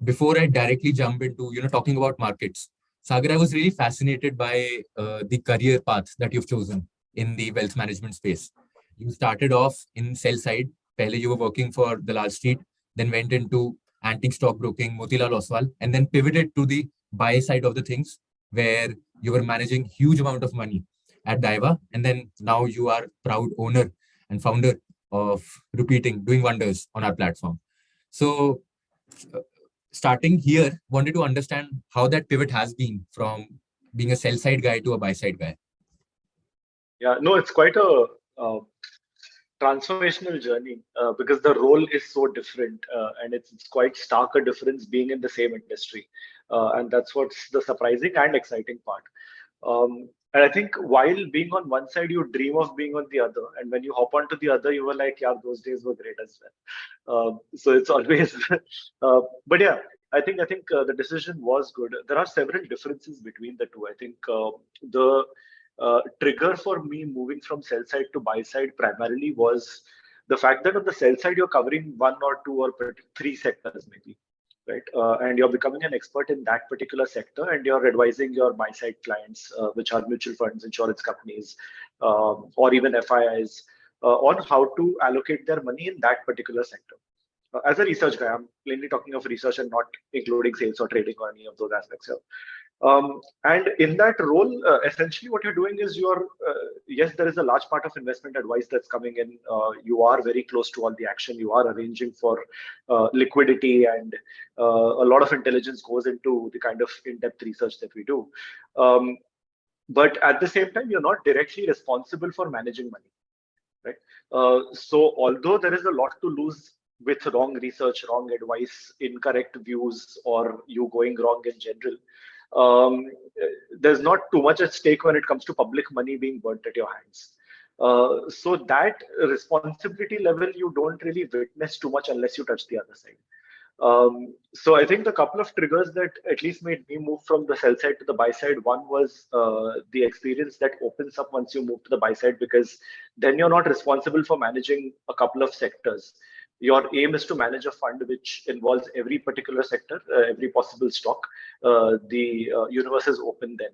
before I directly jump into talking about markets, Sagar, I was really fascinated by the career path that you've chosen in the wealth management space. You started off in sell side. Pehle you were working for the Lal Street, then went into antique stockbroking, Motilal Oswal, and then pivoted to the buy side of the things, where you were managing huge amount of money at Daiwa, and then now you are proud owner and founder of Rupeeting, doing wonders on our platform. So, starting here, wanted to understand how that pivot has been from being a sell side guy to a buy side guy. Yeah, no, it's quite a transformational journey because the role is so different, and it's quite stark a difference being in the same industry, and that's what's the surprising and exciting part. And I think while being on one side, you dream of being on the other, and when you hop onto the other, you were like, "Yeah, those days were great as well." So it's always, but yeah, I think the decision was good. There are several differences between the two. I think the trigger for me moving from sell side to buy side primarily was the fact that on the sell side you're covering one or two or three sectors maybe, right? And you're becoming an expert in that particular sector, and you're advising your buy side clients, which are mutual funds, insurance companies, or even FIIs, on how to allocate their money in that particular sector. As a research guy, I'm plainly talking of research and not including sales or trading or any of those aspects here. And in that role, essentially what you're doing is yes, there is a large part of investment advice that's coming in. You are very close to all the action. You are arranging for liquidity, and a lot of intelligence goes into the kind of in-depth research that we do. But at the same time, you're not directly responsible for managing money, right? So although there is a lot to lose with wrong research, wrong advice, incorrect views, or you going wrong in general, there's not too much at stake when it comes to public money being burnt at your hands. So that responsibility level you don't really witness too much unless you touch the other side. So I think the couple of triggers that at least made me move from the sell side to the buy side. One was the experience that opens up once you move to the buy side, because then you're not responsible for managing a couple of sectors. Your aim is to manage a fund which involves every particular sector, every possible stock. The universe is open then.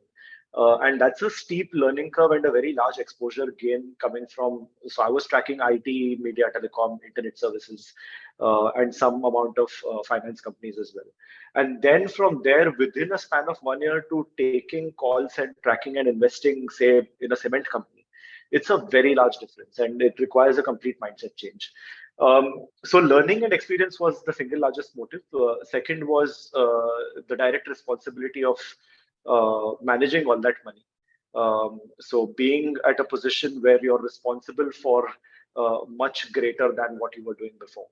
And that's a steep learning curve and a very large exposure gain coming from. So I was tracking IT, media, telecom, internet services, and some amount of finance companies as well. And then from there, within a span of 1 year, to taking calls and tracking and investing, say, in a cement company, it's a very large difference, and it requires a complete mindset change. So learning and experience was the single largest motive. Second was the direct responsibility of managing all that money. So being at a position where you're responsible for much greater than what you were doing before.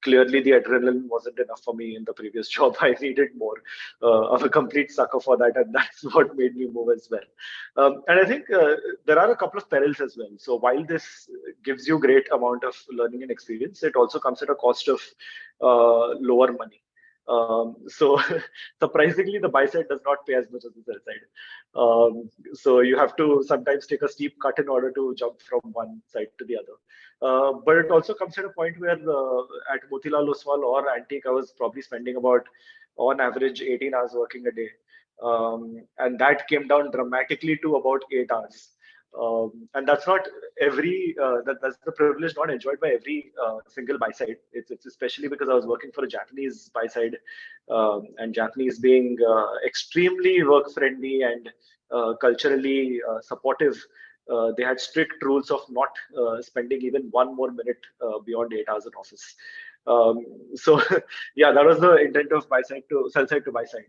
Clearly, the adrenaline wasn't enough for me in the previous job. I needed more. I'm a complete sucker for that, and that's what made me move as well. And I think there are a couple of perils as well. So while this gives you great amount of learning and experience, it also comes at a cost of lower money. So surprisingly, the buy side does not pay as much as the sell side. So you have to sometimes take a steep cut in order to jump from one side to the other. But it also comes at a point where at Motilal Oswal or Antique, I was probably spending about, on average, 18 hours working a day. And that came down dramatically to about 8 hours. And that's not every, that's the privilege not enjoyed by every single buy side. It's especially because I was working for a Japanese buy side, and Japanese being extremely work friendly and culturally supportive. They had strict rules of not spending even one more minute beyond 8 hours in office. So yeah, that was the intent of buy side to sell side to buy side.